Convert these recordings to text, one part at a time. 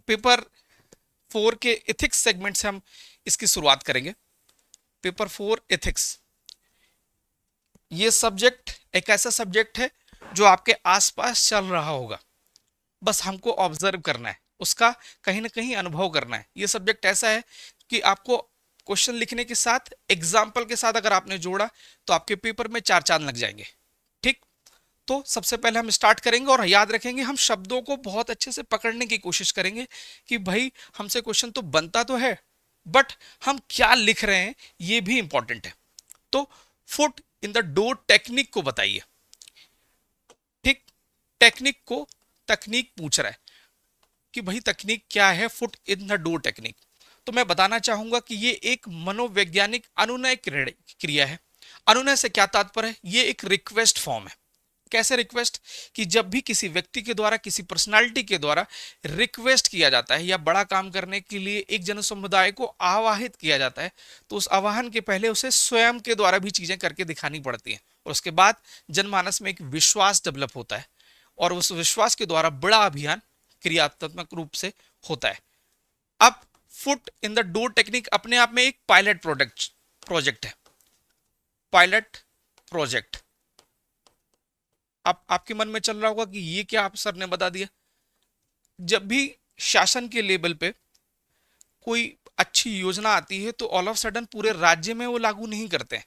Paper 4 के ethics segment से हम इसकी शुरुआत करेंगे। पेपर 4 एथिक्स, ये सब्जेक्ट एक ऐसा सब्जेक्ट है जो आपके आसपास चल रहा होगा, बस हमको ऑब्जर्व करना है, उसका कहीं ना कहीं अनुभव करना है। ये सब्जेक्ट ऐसा है कि आपको क्वेश्चन लिखने के साथ एग्जाम्पल के साथ अगर आपने जोड़ा तो आपके पेपर में 4 चांद लग जाएंगे। ठीक, तो सबसे पहले हम स्टार्ट करेंगे और याद रखेंगे, हम शब्दों को बहुत अच्छे से पकड़ने की कोशिश करेंगे कि भाई हमसे क्वेश्चन तो बनता तो है, बट हम क्या लिख रहे हैं ये भी इंपॉर्टेंट है। तो foot in the door technique को बताइए। ठीक, टेक्निक को तकनीक पूछ रहा है कि भाई तकनीक क्या है, foot in the door technique. तो मैं बताना चाहूंगा कि ये एक मनोवैज्ञानिक अनुनय क्रिया है। अनुनय से क्या तात्पर्य है, ये एक रिक्वेस्ट फॉर्म है। कैसे रिक्वेस्ट, कि जब भी किसी व्यक्ति के द्वारा, किसी पर्सनालिटी के द्वारा रिक्वेस्ट किया जाता है या बड़ा काम करने के लिए एक जन समुदाय को आवाहित किया जाता है, तो उस आवाहन के पहले उसे स्वयं के द्वारा भी चीजें करके दिखानी पड़ती हैं, और उसके बाद जनमानस में एक विश्वास डेवलप होता है, और उस विश्वास के द्वारा बड़ा अभियान क्रियात्मक रूप से होता है। अब foot in the door technique अपने आप में एक पायलट प्रोजेक्ट है। पायलट प्रोजेक्ट, अब आपके मन में चल रहा होगा कि ये क्या आप सर ने बता दिया। जब भी शासन के लेवल पे कोई अच्छी योजना आती है तो ऑल ऑफ सडन पूरे राज्य में वो लागू नहीं करते हैं,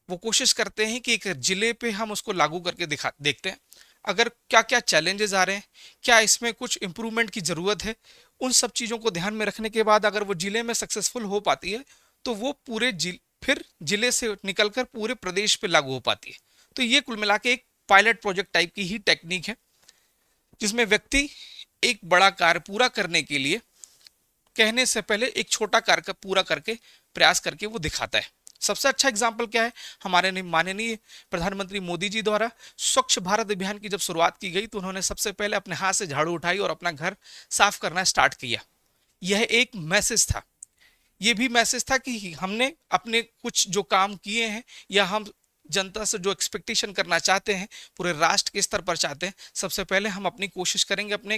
वो कोशिश करते हैं कि एक जिले पे हम उसको लागू करके देखते हैं अगर क्या क्या चैलेंजेस आ रहे हैं, क्या इसमें कुछ इंप्रूवमेंट की जरूरत है। उन सब चीजों को ध्यान में रखने के बाद अगर वो जिले में सक्सेसफुल हो पाती है तो वो फिर जिले से निकलकर पूरे प्रदेश पे लागू हो पाती है। तो ये कुल मिला के एक पायलट प्रोजेक्ट टाइप की ही टेक्निक है, जिसमें व्यक्ति एक बड़ा कार्य पूरा करने के लिए कहने से पहले एक छोटा कार्य पूरा करके प्रयास करके वो दिखाता है। सबसे अच्छा एग्जाम्पल क्या है, हमारे माननीय प्रधानमंत्री मोदी जी द्वारा स्वच्छ भारत अभियान की जब शुरुआत की गई तो उन्होंने सबसे पहले अपने हाथ से झाड़ू उठाई और अपना घर साफ करना स्टार्ट किया। यह एक मैसेज था। यह भी मैसेज था कि हमने अपने कुछ जो काम किए हैं या हम जनता से जो एक्सपेक्टेशन करना चाहते हैं, पूरे राष्ट्र के स्तर पर चाहते हैं, सबसे पहले हम अपनी कोशिश करेंगे अपने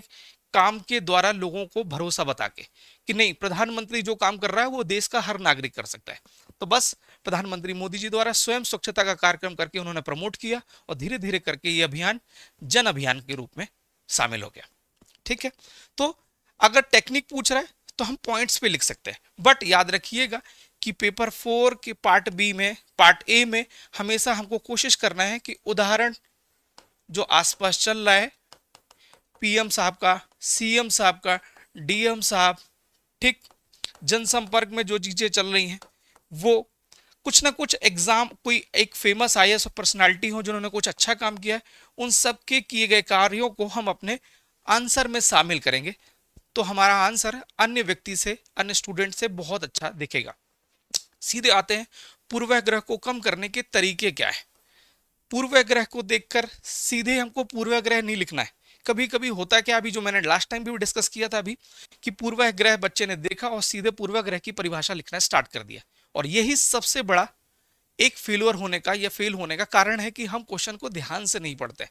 काम के द्वारा लोगों को भरोसा बता के कि नहीं, प्रधानमंत्री जो काम कर रहा है वो देश का हर नागरिक कर सकता है। तो बस प्रधानमंत्री मोदी जी द्वारा स्वयं स्वच्छता का कार्यक्रम करके उन्होंने प्रमोट किया और धीरे धीरे करके ये अभियान जन अभियान के रूप में शामिल हो गया। ठीक है, तो अगर टेक्निक पूछ रहा है तो हम पॉइंट्स पे लिख सकते हैं, बट याद रखिएगा कि पेपर 4 के पार्ट ए में हमेशा हमको कोशिश करना है कि उदाहरण जो आसपास चल रहा है, पीएम साहब का, सीएम साहब का, डीएम साहब, ठीक, जनसंपर्क में जो चीजें चल रही हैं, वो कुछ ना कुछ एग्जाम, कोई एक फेमस आईएएस पर्सनालिटी हो जिन्होंने कुछ अच्छा काम किया है, उन सब के किए गए कार्यों को हम अपने आंसर में शामिल करेंगे, तो हमारा आंसर अन्य व्यक्ति से, अन्य स्टूडेंट से बहुत अच्छा दिखेगा। सीधे आते हैं, पूर्वाग्रह को कम करने के तरीके क्या है। पूर्वाग्रह को देखकर सीधे हमको पूर्वाग्रह नहीं लिखना है। कभी कभी होता है क्या, अभी जो मैंने लास्ट टाइम भी डिस्कस किया था अभी, कि पूर्वाग्रह बच्चे ने देखा और सीधे पूर्वाग्रह की परिभाषा लिखना स्टार्ट कर दिया, और यही सबसे बड़ा एक फेलियर होने का या फेल होने का कारण है कि हम क्वेश्चन को ध्यान से नहीं पढ़ते।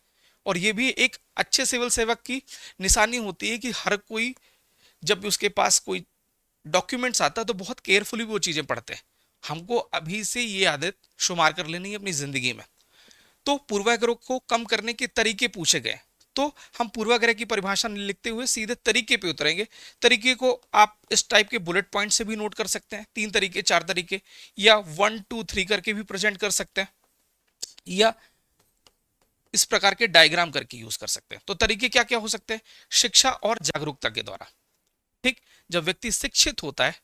और ये भी एक अच्छे सिविल सेवक की निशानी होती है कि हर कोई जब भी उसके पास कोई डॉक्यूमेंट्स आता है तो बहुत केयरफुली वो चीजें पढ़ते हैं। हमको अभी से ये आदत शुमार कर लेनी है अपनी जिंदगी में। तो पूर्वाग्रह को कम करने के तरीके पूछे गए, तो हम पूर्वाग्रह की परिभाषा लिखते हुए सीधे तरीके पे उतरेंगे। तरीके को आप इस टाइप के बुलेट पॉइंट से भी नोट कर सकते हैं, 3 तरीके 4 तरीके, या 1 2 3 करके भी प्रेजेंट कर सकते हैं, या इस प्रकार के डायग्राम करके यूज कर सकते हैं। तो तरीके क्या क्या हो सकते हैं, शिक्षा और जागरूकता के द्वारा। ठीक, जब व्यक्ति शिक्षित होता है,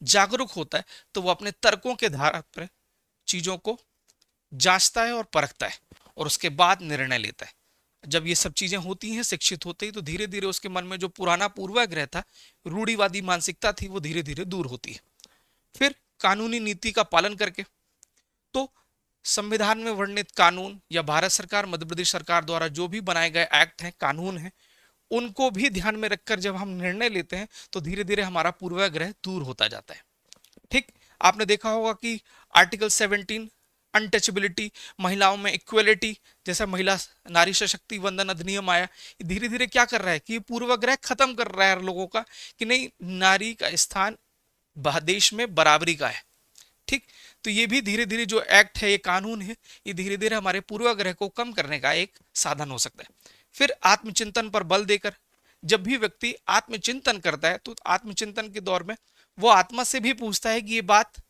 जागरूक होता है, तो वो अपने तर्कों के आधार पर चीजों को जांचता है और परखता है और उसके बाद निर्णय लेता है। जब ये सब चीजें होती हैं, शिक्षित होते ही, तो धीरे धीरे उसके मन में जो पुराना पूर्वाग्रह था, रूढ़िवादी मानसिकता थी, वो धीरे धीरे दूर होती है। फिर कानूनी नीति का पालन करके, तो संविधान में वर्णित कानून या भारत सरकार, मध्य प्रदेश सरकार द्वारा जो भी बनाए गए एक्ट हैं, कानून हैं, उनको भी ध्यान में रखकर जब हम निर्णय लेते हैं तो धीरे धीरे हमारा पूर्वाग्रह दूर होता जाता है। ठीक, आपने देखा होगा कि आर्टिकल 17 अनटचेबिलिटी, महिलाओं में इक्वलिटी, जैसा महिला नारी सशक्ति वंदन अधिनियम आया, धीरे धीरे क्या कर रहा है कि पूर्वाग्रह खत्म कर रहा है लोगों का कि नहीं, नारी का स्थान देश में बराबरी का है। ठीक, तो ये भी धीरे धीरे जो एक्ट है, ये कानून है, ये धीरे धीरे हमारे पूर्वाग्रह को कम करने का एक साधन हो सकता है। फिर आत्मचिंतन पर बल देकर, जब भी व्यक्ति आत्मचिंतन करता है तो आत्मचिंतन के दौर में वो आत्मा से भी पूछता है कि ये बात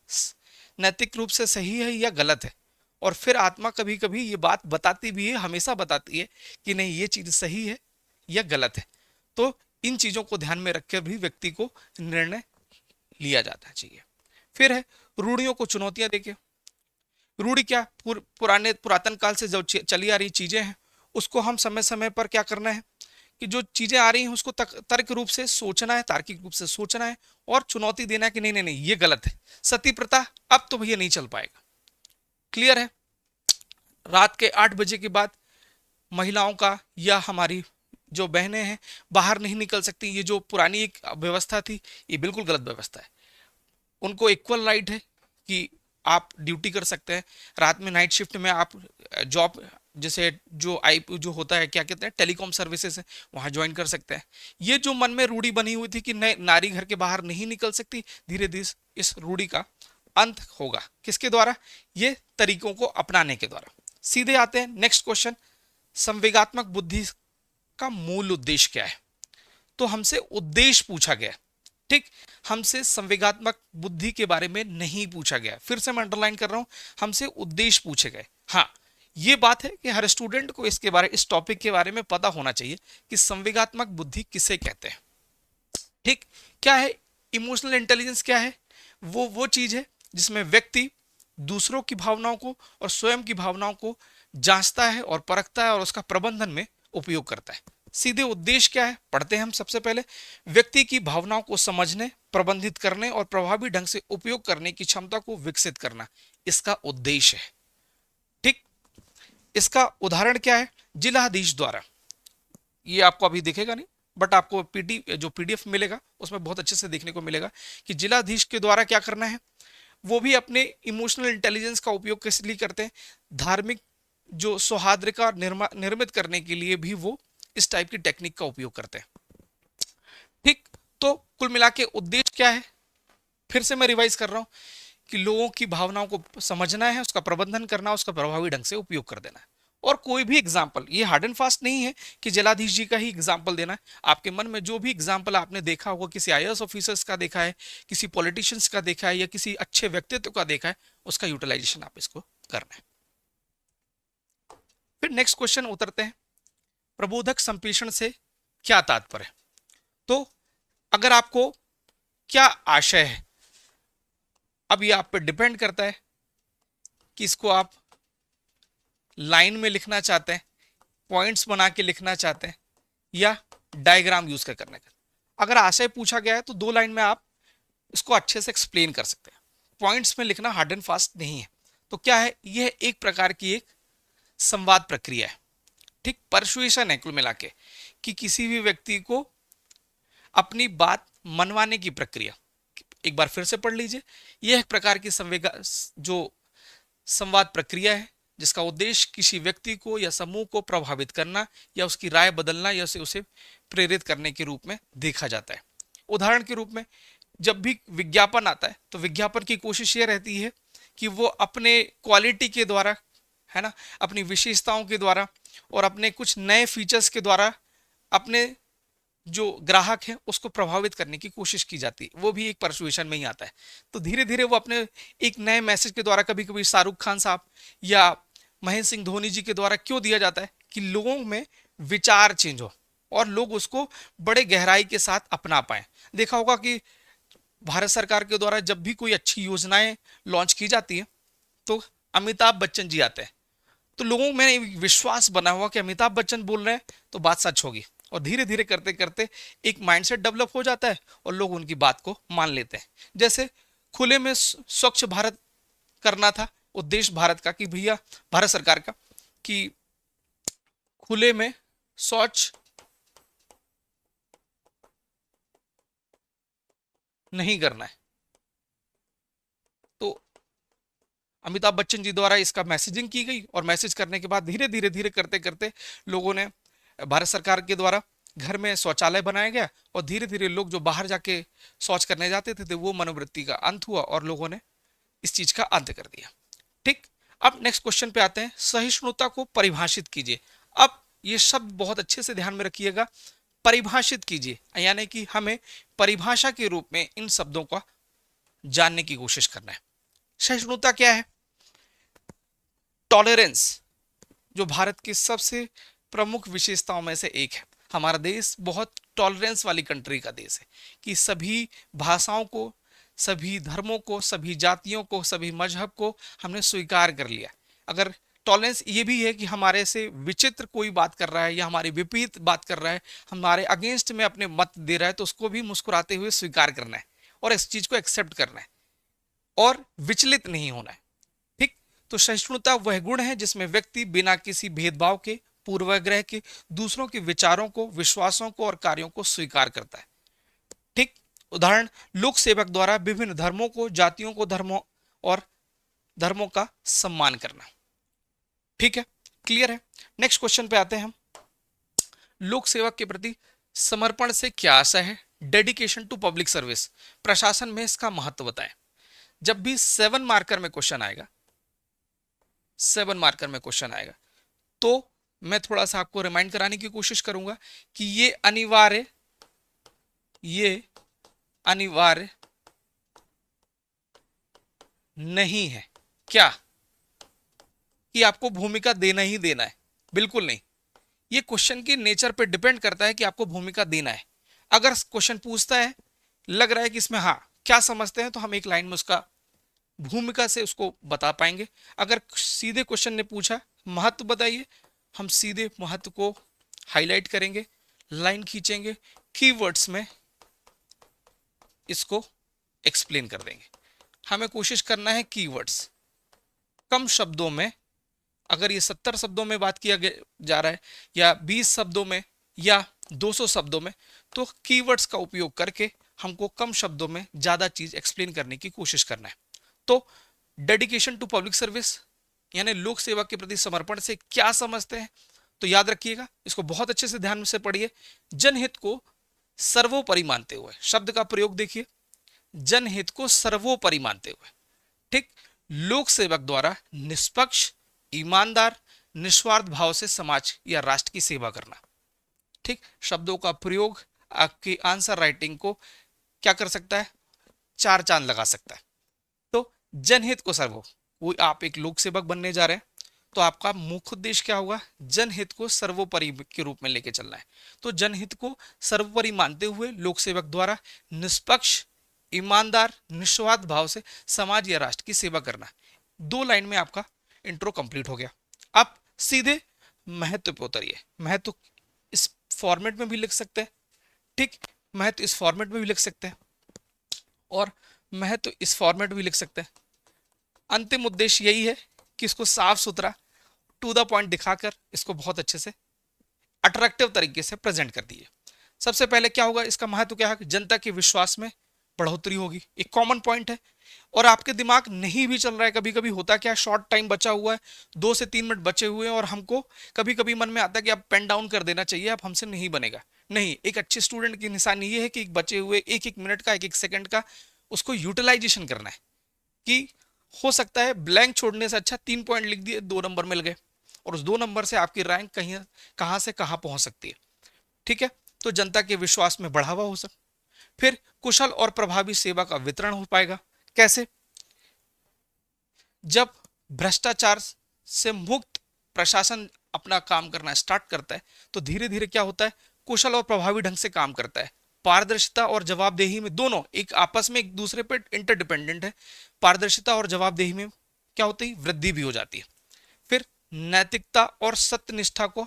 नैतिक रूप से सही है या गलत है, और फिर आत्मा कभी कभी ये बात बताती भी है, हमेशा बताती है कि नहीं ये चीज सही है या गलत है। तो इन चीजों को ध्यान में रखकर भी व्यक्ति को निर्णय लिया जाता चाहिए। फिर है रूढ़ियों को चुनौतियां देके। रूढ़ी क्या, पुरातन काल से जो चली आ रही चीजें हैं उसको हम समय समय पर क्या करना है कि जो चीजें आ रही हैं उसको तर्क रूप से सोचना है, तार्किक रूप से सोचना है और चुनौती देना है कि नहीं नहीं नहीं ये गलत है। सती प्रथा अब तो भैया नहीं चल पाएगा। क्लियर है? रात के 8 बजे के बाद महिलाओं का या हमारी जो बहनें हैं बाहर नहीं निकल सकती। ये जो पुरानी एक व्यवस्था थी ये बिल्कुल गलत व्यवस्था है। उनको इक्वल राइट है कि आप ड्यूटी कर सकते हैं रात में, नाइट शिफ्ट में आप जॉब, जैसे जो होता है क्या कहते हैं टेलीकॉम सर्विसेज है, वहां ज्वाइन कर सकते हैं। ये जो मन में रूढ़ी बनी हुई थी कि नारी घर के बाहर नहीं निकल सकती, धीरे धीरे इस रूढ़ी का अंत होगा। किसके द्वारा? ये तरीकों को अपनाने के द्वारा। सीधे आते हैं नेक्स्ट क्वेश्चन, संवेगात्मक बुद्धि का मूल उद्देश्य क्या है? तो हमसे उद्देश्य पूछा गया। ठीक, हमसे संवेगात्मक बुद्धि के बारे में नहीं पूछा गया। फिर से मैं अंडरलाइन कर रहा हूं, हमसे उद्देश्य पूछे गए। हाँ, ये बात है कि हर स्टूडेंट को इस टॉपिक के बारे में पता होना चाहिए कि संवेगात्मक बुद्धि किसे कहते हैं। ठीक, क्या है इमोशनल इंटेलिजेंस? क्या है वो चीज है जिसमें व्यक्ति दूसरों की भावनाओं को और स्वयं की भावनाओं को जांचता है और परखता है और उसका प्रबंधन में उपयोग करता है। सीधे उद्देश्य क्या है पढ़ते हैं हम। सबसे पहले व्यक्ति की भावनाओं को समझने, प्रबंधित करने और प्रभावी ढंग से उपयोग करने की क्षमता को विकसित करना इसका उद्देश्य है। ठीक, इसका उदाहरण क्या है? जिलाधीश द्वारा, ये आपको अभी दिखेगा नहीं बट आपको जो पीडीएफ मिलेगा उसमें बहुत अच्छे से देखने को मिलेगा कि जिलाधीश के द्वारा क्या करना है। वो भी अपने इमोशनल इंटेलिजेंस का उपयोग किस लिए करते हैं? धार्मिक जो सौहार्द का निर्मित करने के लिए भी वो इस टाइप की टेक्निक का उपयोग करते हैं। ठीक, तो कुल मिला के उद्देश्य क्या है? फिर से मैं रिवाइज कर रहा हूं कि लोगों की भावनाओं को समझना है, उसका प्रबंधन करना, उसका प्रभावी ढंग से उपयोग कर देना है। और कोई भी एग्जाम्पल, ये हार्ड एंड फास्ट नहीं है कि जलाधीश जी का ही एग्जाम्पल देना है। आपके मन में जो भी एग्जाम्पल आपने देखा होगा, किसी आईएएस ऑफिसर्स का देखा है, किसी पॉलिटिशियंस का देखा है या किसी अच्छे व्यक्तित्व का देखा है, उसका यूटिलाइजेशन आप इसको करना है। फिर नेक्स्ट क्वेश्चन उतरते हैं, प्रबोधक संप्रेषण से क्या तात्पर्य है? तो अगर आपको क्या आशय है, अब ये आप पे डिपेंड करता है कि इसको आप लाइन में लिखना चाहते हैं, पॉइंट्स बना के लिखना चाहते हैं या डायग्राम यूज कर करने का। अगर आशय पूछा गया है तो 2 लाइन में आप इसको अच्छे से एक्सप्लेन कर सकते हैं। पॉइंट्स में लिखना हार्ड एंड फास्ट नहीं है। तो क्या है, यह एक प्रकार की एक संवाद प्रक्रिया है। ठीक, परसुएशन है कुल मिला के कि किसी भी व्यक्ति को अपनी बात मनवाने की प्रक्रिया। एक बार फिर से पढ़ लीजिए, यह एक प्रकार की जो संवाद प्रक्रिया है जिसका उद्देश्य किसी व्यक्ति को या समूह को प्रभावित करना या उसकी राय बदलना या उसे प्रेरित करने के रूप में देखा जाता है। उदाहरण के रूप में जब भी विज्ञापन आता है तो विज्ञापन की कोशिश ये रहती है कि वो अपने क्वालिटी के द्वारा, है ना, अपनी विशेषताओं के द्वारा और अपने कुछ नए फीचर्स के द्वारा अपने जो ग्राहक है उसको प्रभावित करने की कोशिश की जाती है। वो भी एक परसुएशन में ही आता है। तो धीरे धीरे वो अपने एक नए मैसेज के द्वारा, कभी कभी शाहरुख खान साहब या महेंद्र सिंह धोनी जी के द्वारा क्यों दिया जाता है कि लोगों में विचार चेंज हो और लोग उसको बड़े गहराई के साथ अपना पाए। देखा होगा कि भारत सरकार के द्वारा जब भी कोई अच्छी योजनाएं लॉन्च की जाती है तो अमिताभ बच्चन जी आते हैं, तो लोगों में विश्वास बना हुआ कि अमिताभ बच्चन बोल रहे हैं तो बात सच होगी, और धीरे धीरे करते करते एक माइंडसेट डेवलप हो जाता है और लोग उनकी बात को मान लेते हैं। जैसे खुले में स्वच्छ भारत करना था उद्देश्य भारत का, कि भैया भारत सरकार का, कि खुले में शौच नहीं करना है। तो अमिताभ बच्चन जी द्वारा इसका मैसेजिंग की गई और मैसेज करने के बाद धीरे धीरे धीरे करते करते लोगों ने, भारत सरकार के द्वारा घर में शौचालय बनाया गया और धीरे धीरे लोग जो बाहर जाके शौच करने जाते थे, वो मनोवृत्ति का अंत हुआ और लोगों ने इस चीज का अंत कर दिया। ठीक, अब नेक्स्ट क्वेश्चन पे आते हैं, सहिष्णुता को परिभाषित कीजिए। अब ये शब्द बहुत अच्छे से ध्यान में रखिएगा, परिभाषित कीजिए, यानी कि हमें परिभाषा के रूप में इन शब्दों का जानने की कोशिश करना है। सहिष्णुता क्या है? टॉलरेंस, जो भारत की सबसे प्रमुख विशेषताओं में से एक है। हमारा देश बहुत टॉलरेंस वाली कंट्री का देश है कि सभी भाषाओं को, सभी धर्मों को, सभी जातियों को, सभी मजहब को हमने स्वीकार कर लिया। अगर टॉलरेंस ये भी है कि हमारे से विचित्र कोई बात कर रहा है या हमारे विपरीत बात कर रहा है, हमारे अगेंस्ट में अपने मत दे रहा है, तो उसको भी मुस्कुराते हुए स्वीकार करना है और इस चीज को एक्सेप्ट करना है और विचलित नहीं होना है। ठीक, तो सहिष्णुता वह गुण है जिसमें व्यक्ति बिना किसी भेदभाव के, पूर्वाग्रह के दूसरों के विचारों को, विश्वासों को और कार्यों को स्वीकार करता है। ठीक, उदाहरण, लोक सेवक द्वारा विभिन्न धर्मों को, जातियों को, धर्मों का सम्मान करना। ठीक है, क्लियर है। नेक्स्ट क्वेश्चन पे आते हैं हम, लोक सेवक के प्रति समर्पण से क्या आशा है? डेडिकेशन टू पब्लिक सर्विस, प्रशासन में इसका महत्व बताएं। जब भी 7 मार्कर में क्वेश्चन आएगा, 7 मार्कर में क्वेश्चन आएगा, तो मैं थोड़ा सा आपको रिमाइंड कराने की कोशिश करूंगा कि ये अनिवार्य नहीं है क्या कि आपको भूमिका देना ही देना है, बिल्कुल नहीं। ये क्वेश्चन के नेचर पे डिपेंड करता है कि आपको भूमिका देना है। अगर क्वेश्चन पूछता है, लग रहा है कि इसमें हाँ क्या समझते हैं, तो हम एक लाइन में उसका भूमिका से उसको बता पाएंगे। अगर सीधे क्वेश्चन ने पूछा महत्व बताइए, हम सीधे महत्व को हाईलाइट करेंगे, लाइन खींचेंगे, कीवर्ड्स में इसको एक्सप्लेन कर देंगे। हमें कोशिश करना है कीवर्ड्स कम शब्दों में, अगर ये 70 शब्दों में बात किया जा रहा है या 20 शब्दों में या 200 शब्दों में, तो कीवर्ड्स का उपयोग करके हमको कम शब्दों में ज्यादा चीज एक्सप्लेन करने की कोशिश करना है। तो डेडिकेशन टू पब्लिक सर्विस यानी लोक सेवा के प्रति समर्पण से क्या समझते हैं, तो याद रखिएगा, इसको बहुत अच्छे से ध्यान से पढ़िए। जनहित को सर्वोपरि मानते हुए, शब्द का प्रयोग देखिए, जनहित को सर्वोपरि मानते हुए। ठीक, लोक सेवक द्वारा निष्पक्ष, ईमानदार, निस्वार्थ भाव से समाज या राष्ट्र की सेवा करना। ठीक, शब्दों का प्रयोग आपकी आंसर राइटिंग को क्या कर सकता है, 4 चांद लगा सकता है। तो जनहित को सर्वो, वो आप एक लोक सेवक बनने जा रहे हैं, तो आपका मुख्य उद्देश्य क्या होगा, जनहित को सर्वोपरि के रूप में लेके चलना है। तो जनहित को सर्वोपरि मानते हुए लोक सेवक द्वारा निष्पक्ष, ईमानदार, निस्वार्थ भाव से समाज या राष्ट्र की सेवा करना। 2 लाइन में आपका इंट्रो कंप्लीट हो गया। अब सीधे महत्व पे उतरिए। महत्व इस फॉर्मेट में भी लिख सकते हैं, ठीक, महत्व इस फॉर्मेट में भी लिख सकते हैं और महत्व इस फॉर्मेट में भी लिख सकते हैं। अंतिम उद्देश्य यही है कि इसको साफ सुथरा टू द पॉइंट दिखाकर इसको बहुत अच्छे से अट्रैक्टिव तरीके से प्रेजेंट कर दिए। सबसे पहले क्या होगा, इसका महत्व क्या है, जनता के विश्वास में बढ़ोतरी होगी, एक कॉमन पॉइंट है। और आपके दिमाग नहीं भी चल रहा है, कभी कभी होता क्या है, शॉर्ट टाइम बचा हुआ है, 2 से 3 मिनट बचे हुए हैं और हमको कभी कभी मन में आता है कि अब पेन डाउन कर देना चाहिए, अब हमसे नहीं बनेगा। नहीं, एक अच्छे स्टूडेंट की निशानी ये है कि बचे हुए एक एक मिनट का, एक एक सेकंड का उसको यूटिलाइजेशन करना है। कि हो सकता है ब्लैंक छोड़ने से अच्छा 3 पॉइंट लिख दिए, 2 नंबर मिल गए और उस 2 नंबर से आपकी रैंक कहीं कहां से कहां पहुंच सकती है। ठीक है, तो जनता के विश्वास में बढ़ावा हो सकता। फिर कुशल और प्रभावी सेवा का वितरण हो पाएगा। कैसे, जब भ्रष्टाचार से मुक्त प्रशासन अपना काम करना स्टार्ट करता है, तो धीरे धीरे क्या होता है, कुशल और प्रभावी ढंग से काम करता है। पारदर्शिता और जवाबदेही में दोनों एक आपस में एक दूसरे पर इंटरडिपेंडेंट है। पारदर्शिता और जवाबदेही में क्या होती है, वृद्धि भी हो जाती है। फिर नैतिकता और सत्यनिष्ठा को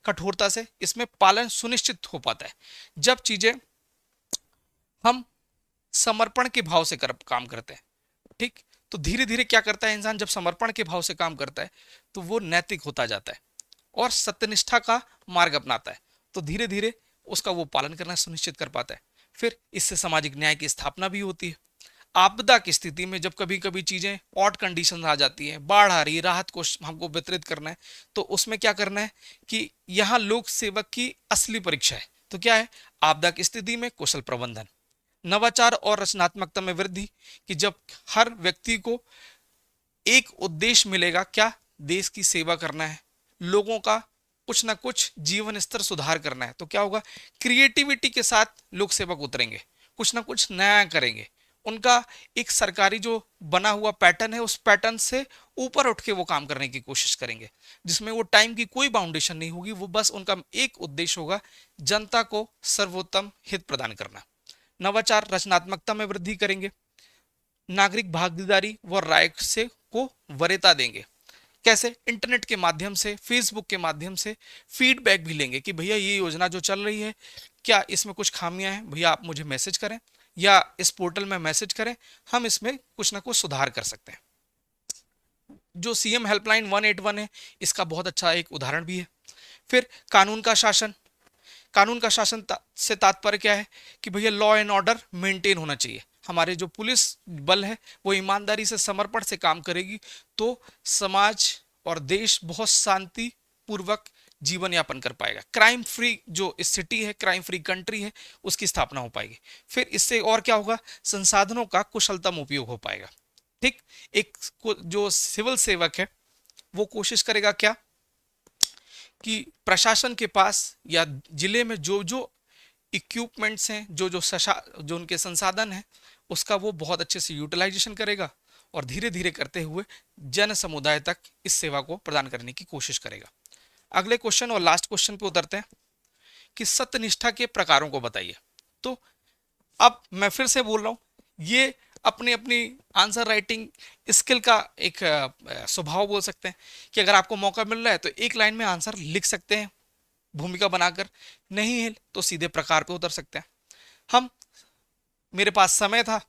कठोरता से इसमें पालन सुनिश्चित हो पाता है। जब चीजें हम समर्पण के भाव से काम करते हैं, ठीक, तो धीरे धीरे क्या करता है इंसान, जब समर्पण के भाव से काम करता है तो वो नैतिक होता जाता है और सत्यनिष्ठा का मार्ग अपनाता है, तो धीरे धीरे उसका वो पालन करना सुनिश्चित कर पाता है। फिर इससे सामाजिक न्याय की स्थापना भी होती है। आपदा की स्थिति में जब कभी कभी चीजें ऑड कंडीशन आ जाती हैं, बाढ़ आ रही है, राहत को हमको वितरित करना है, तो उसमें क्या करना है कि यहाँ लोक सेवक की असली परीक्षा है। तो क्या है? आपदा की स्थिति में कुशल प्रबंधन, नवाचार और रचनात्मकता में वृद्धि, कि जब हर व्यक्ति को एक उद्देश्य मिलेगा, क्या? देश की सेवा करना है, लोगों का कुछ ना कुछ जीवन स्तर सुधार करना है, तो क्या होगा? क्रिएटिविटी के साथ लोक सेवक उतरेंगे, कुछ ना कुछ नया करेंगे, उनका एक सरकारी जो बना हुआ पैटर्न है उस पैटर्न से ऊपर उठ के वो काम करने की कोशिश करेंगे, जिसमें वो टाइम की कोई बाउंडेशन नहीं होगी, वो बस उनका एक उद्देश्य होगा, जनता को सर्वोत्तम हित प्रदान करना। नवाचार रचनात्मकता में वृद्धि करेंगे, नागरिक भागीदारी व राय से को वरीयता देंगे। कैसे? इंटरनेट के माध्यम से, फेसबुक के माध्यम से फीडबैक भी लेंगे कि भैया ये योजना जो चल रही है, क्या इसमें कुछ खामियां हैं, भैया आप मुझे मैसेज करें या इस पोर्टल में मैसेज करें, हम इसमें कुछ ना कुछ सुधार कर सकते हैं। जो सीएम हेल्पलाइन 181 है, इसका बहुत अच्छा एक उदाहरण भी है। फिर कानून का शासन, कानून का शासन से तात्पर्य क्या है कि भैया लॉ एंड ऑर्डर मेंटेन होना चाहिए, हमारे जो पुलिस बल है वो ईमानदारी से, समर्पण से काम करेगी, तो समाज और देश बहुत शांति पूर्वक जीवन यापन कर पाएगा। क्राइम फ्री जो सिटी है, क्राइम फ्री कंट्री है, उसकी स्थापना हो पाएगी। फिर इससे और क्या होगा? संसाधनों का कुशलतम उपयोग हो पाएगा। ठीक, एक जो सिविल सेवक है वो कोशिश करेगा क्या कि प्रशासन के पास या जिले में जो जो इक्विपमेंट्स हैं, जो उनके संसाधन हैं, उसका वो बहुत अच्छे से यूटिलाइजेशन करेगा और धीरे धीरे करते हुए जन समुदाय तक इस सेवा को प्रदान करने की कोशिश करेगा। अगले क्वेश्चन और लास्ट क्वेश्चन पे उतरते हैं कि सत्यनिष्ठा के प्रकारों को बताइए। तो अब मैं फिर से बोल रहा हूं, ये अपनी अपनी आंसर राइटिंग स्किल का एक स्वभाव बोल सकते हैं कि अगर आपको मौका मिल रहा है तो एक लाइन में आंसर लिख सकते हैं भूमिका बनाकर, नहीं है तो सीधे प्रकार पे उतर सकते हैं। हम मेरे पास समय था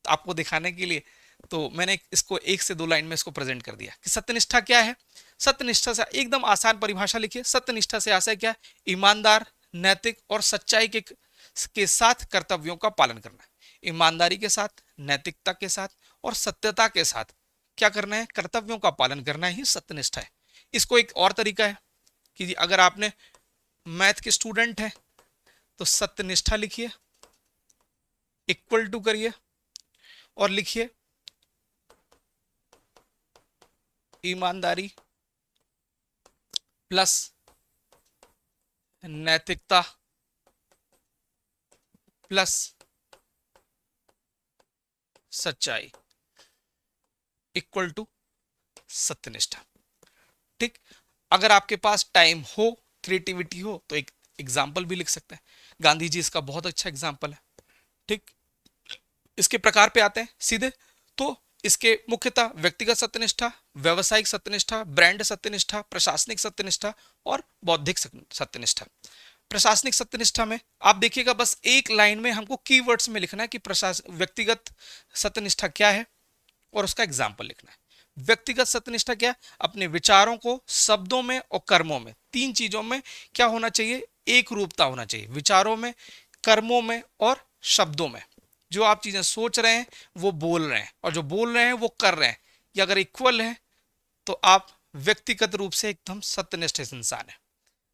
आपको दिखाने के लिए, तो मैंने इसको 1 से 2 लाइन में इसको प्रेजेंट कर दिया कि सत्यनिष्ठा क्या है। सत्यनिष्ठा से एकदम आसान परिभाषा लिखिए। सत्यनिष्ठा से आशय क्या है? ईमानदार, नैतिक और सच्चाई के साथ कर्तव्यों का पालन करना है। ईमानदारी के साथ, नैतिकता के साथ और सत्यता के साथ क्या करना है? कर्तव्यों का पालन करना ही सत्यनिष्ठा है। इसको एक और तरीका है कि अगर आपने मैथ के स्टूडेंट हैं तो सत्यनिष्ठा लिखिए, इक्वल टू करिए और लिखिए ईमानदारी प्लस नैतिकता प्लस सच्चाई इक्वल टू सत्यनिष्ठा। ठीक, अगर आपके पास टाइम हो, क्रिएटिविटी हो, तो एक एग्जाम्पल भी लिख सकते हैं। गांधी जी इसका बहुत अच्छा एग्जाम्पल है। ठीक, इसके प्रकार पे आते हैं सीधे, तो इसके मुख्यतः व्यक्तिगत सत्यनिष्ठा, व्यवसायिक सत्यनिष्ठा, ब्रांड सत्यनिष्ठा, प्रशासनिक सत्यनिष्ठा और बौद्धिक सत्यनिष्ठा। प्रशासनिक सत्यनिष्ठा में आप देखिएगा बस एक लाइन में हमको कीवर्ड्स में लिखना है कि व्यक्तिगत सत्यनिष्ठा क्या है और उसका एग्जाम्पल लिखना है। व्यक्तिगत सत्यनिष्ठा क्या? अपने विचारों को शब्दों में और कर्मों में, 3 चीजों में क्या होना चाहिए? एक रूपता होना चाहिए, विचारों में, कर्मों में और शब्दों में। जो आप चीजें सोच रहे हैं वो बोल रहे हैं, और जो बोल रहे हैं वो कर रहे हैं, ये अगर इक्वल है तो आप व्यक्तिगत रूप से एकदम सत्यनिष्ठ इंसान है।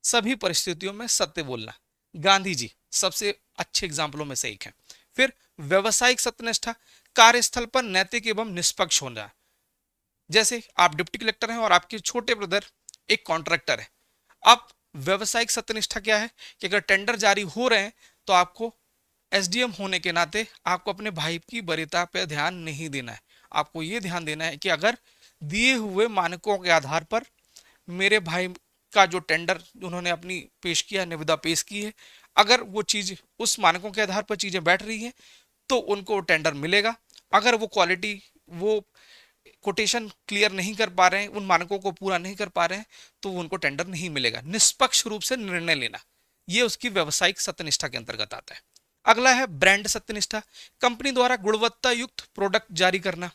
सभी परिस्थितियों में सत्य बोलना, गांधी जी सबसे अच्छे एग्जाम्पलों में से एक है। फिर व्यवसायिक सत्यनिष्ठा, कार्यस्थल पर नैतिक एवं निष्पक्ष होना। जैसे आप डिप्टी कलेक्टर हैं और आपके छोटे ब्रदर एक कॉन्ट्रैक्टर है। अब व्यवसायिक सत्यनिष्ठा क्या है कि अगर टेंडर जारी हो रहे हैं तो आपको एसडीएम होने के नाते आपको अपने भाई की वरीयता पर ध्यान नहीं देना है। आपको यह ध्यान देना है कि अगर दिए हुए मानकों के आधार पर मेरे भाई का जो टेंडर उन्होंने अपनी पेश किया, निविदा पेश की है, अगर वो चीज उस मानकों के आधार पर चीजें बैठ रही हैं तो उनको टेंडर मिलेगा। अगर वो क्वालिटी, वो कोटेशन क्लियर नहीं कर पा रहे हैं, उन मानकों को पूरा नहीं कर पा रहे हैं, तो उनको टेंडर नहीं मिलेगा। निष्पक्ष रूप से निर्णय लेना, ये उसकी व्यवसायिक सत्यनिष्ठा के अंतर्गत आता है। अगला है ब्रांड सत्यनिष्ठा, कंपनी द्वारा गुणवत्ता युक्त प्रोडक्ट जारी करना,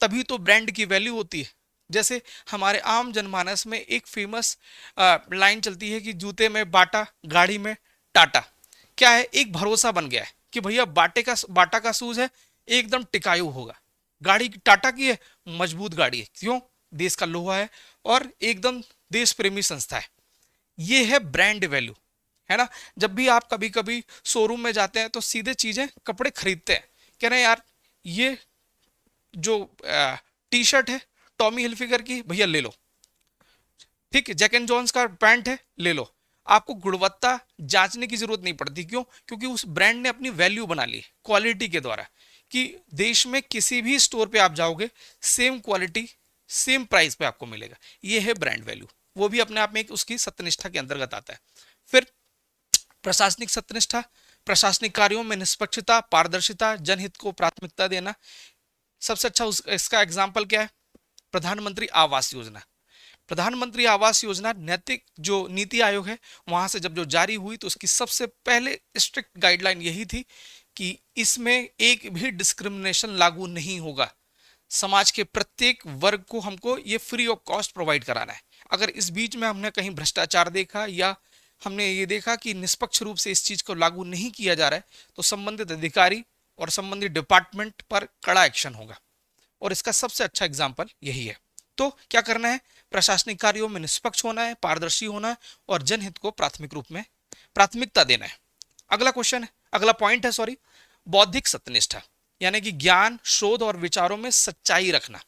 तभी तो ब्रांड की वैल्यू होती है। जैसे हमारे आम जनमानस में एक फेमस लाइन चलती है कि जूते में बाटा, गाड़ी में टाटा। क्या है? एक भरोसा बन गया है कि भैया बाटा का शूज है, एकदम टिकाऊ होगा। गाड़ी टाटा की है, मजबूत गाड़ी है, क्यों? देश का लोहा है और एकदम देश प्रेमी संस्था है। ये है ब्रांड वैल्यू, है ना। जब भी आप कभी कभी शोरूम में जाते हैं तो सीधे चीजें कपड़े खरीदते हैं, कह रहे हैं यार ये जो टी शर्ट है टॉमी हिलफिगर की, भैया ले लो, ठीक है, जैक एंड जॉन्स का पैंट है, ले लो। आपको गुणवत्ता जांचने की जरूरत नहीं पड़ती, क्यों? क्योंकि उस ब्रांड ने अपनी वैल्यू बना ली क्वालिटी के द्वारा, कि देश में किसी भी स्टोर पे आप जाओगे सेम क्वालिटी सेम प्राइस पे आपको मिलेगा। ये है ब्रांड वैल्यू, वो भी अपने आप में एक उसकी सत्यनिष्ठा के अंतर्गत आता है। फिर प्रशासनिक सत्यनिष्ठा, प्रशासनिक कार्यों में निष्पक्षता, पारदर्शिता, जनहित को प्राथमिकता देना। सबसे अच्छा इसका एग्जाम्पल क्या है? प्रधानमंत्री आवास योजना। प्रधानमंत्री आवास योजना नैतिक जो नीति आयोग है वहां से जब जो जारी हुई तो उसकी सबसे पहले स्ट्रिक्ट गाइडलाइन यही थी कि इसमें एक भी डिस्क्रिमिनेशन लागू नहीं होगा। समाज के प्रत्येक वर्ग को हमको ये फ्री ऑफ कॉस्ट प्रोवाइड कराना है। अगर इस बीच में हमने कहीं भ्रष्टाचार देखा या हमने ये देखा कि निष्पक्ष रूप से इस चीज को लागू नहीं किया जा रहा है तो संबंधित अधिकारी और संबंधित डिपार्टमेंट पर कड़ा एक्शन होगा। और इसका सबसे अच्छा एग्जाम्पल यही है। तो क्या करना है? प्रशासनिक कार्यों में निष्पक्ष होना है, पारदर्शी होना है और जनहित को प्राथमिक रूप में प्राथमिकता देना है। अगला क्वेश्चन है, अगला पॉइंट है सॉरी, बौद्धिक सत्यनिष्ठा, यानी कि ज्ञान, शोध और विचारों में सच्चाई रखना।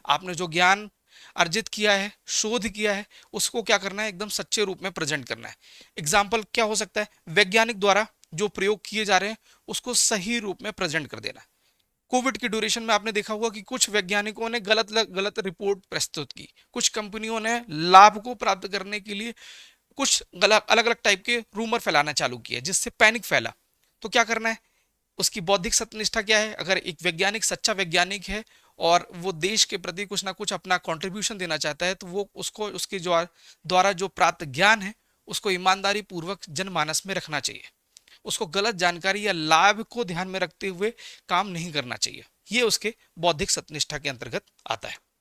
आपने जो ज्ञान अर्जित किया है, शोध किया है, उसको क्या करना है? एकदम सच्चे रूप में प्रेजेंट करना है। एग्जाम्पल क्या हो सकता है? वैज्ञानिक द्वारा जो प्रयोग किए जा रहे हैं उसको सही रूप में प्रेजेंट कर देना। कोविड के ड्यूरेशन में आपने देखा होगा कि कुछ वैज्ञानिकों ने गलत गलत रिपोर्ट प्रस्तुत की, कुछ कंपनियों ने लाभ को प्राप्त करने के लिए कुछ गलत अलग अलग टाइप के रूमर फैलाना चालू किए जिससे पैनिक फैला। तो क्या करना है? उसकी बौद्धिक सत्यनिष्ठा क्या है? अगर एक वैज्ञानिक सच्चा वैज्ञानिक है और वो देश के प्रति कुछ ना कुछ अपना कंट्रीब्यूशन देना चाहता है तो वो उसको उसके जो द्वारा जो प्राप्त ज्ञान है उसको ईमानदारी पूर्वक जनमानस में रखना चाहिए। उसको गलत जानकारी या लाभ को ध्यान में रखते हुए काम नहीं करना चाहिए। ये उसके बौद्धिक सत्यनिष्ठा के अंतर्गत आता है।